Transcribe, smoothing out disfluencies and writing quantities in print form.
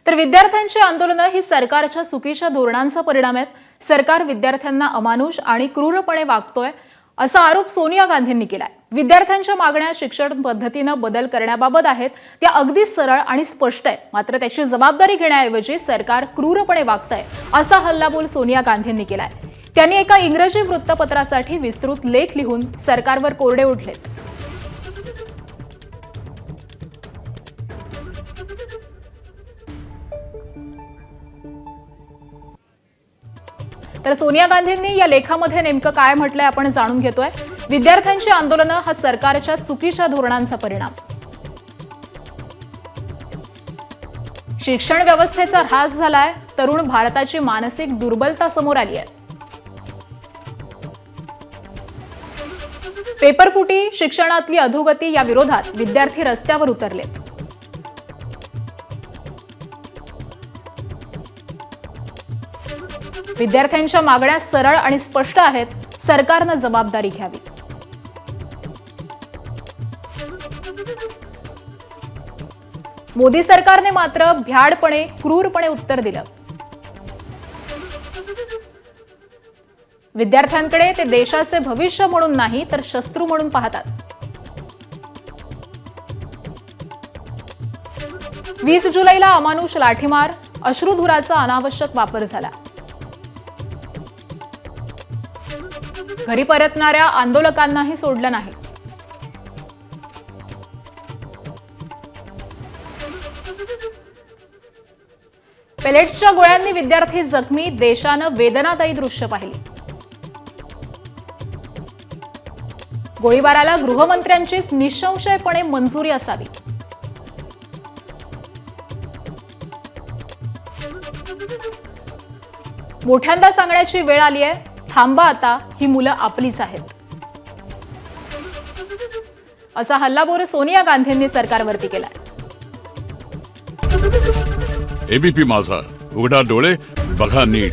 तर विद्यार्थ्यांची आंदोलनं ही सरकारच्या चुकीच्या धोरणांचा परिणाम आहेत. सरकार विद्यार्थ्यांना अमानुष आणि क्रूरपणे वागतोय असा आरोप सोनिया गांधींनी केलाय. विद्यार्थ्यांच्या मागण्या शिक्षण पद्धतीनं बदल करण्याबाबत आहेत, त्या अगदी सरळ आणि स्पष्ट आहेत. मात्र त्याची जबाबदारी घेण्याऐवजी सरकार क्रूरपणे वागतंय असा हल्लाबोल सोनिया गांधींनी केलाय. त्यांनी एका इंग्रजी वृत्तपत्रासाठी विस्तृत लेख लिहून सरकारवर कोरडे उठलेत. तर सोनिया गांधींनी या लेखामध्ये नेमकं काय म्हटलंय आपण जाणून घेतोय. विद्यार्थ्यांची आंदोलनं हा सरकारच्या चुकीच्या धोरणांचा परिणाम. शिक्षण व्यवस्थेचा ऱ्हास झालाय. तरुण भारताची मानसिक दुर्बलता समोर आली आहे. पेपरफुटी, शिक्षणातली अधोगती या विरोधात विद्यार्थी रस्त्यावर उतरलेत. विद्यार्थ्यांच्या मागण्या सरळ आणि स्पष्ट आहेत. सरकारनं जबाबदारी घ्यावी. मोदी सरकारने मात्र भ्याडपणे, क्रूरपणे उत्तर दिलं. विद्यार्थ्यांकडे ते देशाचे भविष्य म्हणून नाही तर शत्रू म्हणून पाहतात. 20 जुलैला अमानुष लाठीमार, अश्रुधुराचा अनावश्यक वापर झाला. घरी परतणाऱ्या आंदोलकांनाही सोडलं नाही. पेलेट्सच्या गोळ्यांनी विद्यार्थी जखमी, देशानं वेदनादायी दृश्य पाहिली. गोळीबाराला गृहमंत्र्यांची निःसंशयपणे मंजुरी असावी. मोठ्यांदा सांगण्याची वेळ आली आहे, थांबा आता, ही मुलं आपलीच आहेत. असा हल्लाबोल सोनिया गांधींनी सरकारवरती केलाय. एबीपी माझा, उघडा डोळे बघा नीट.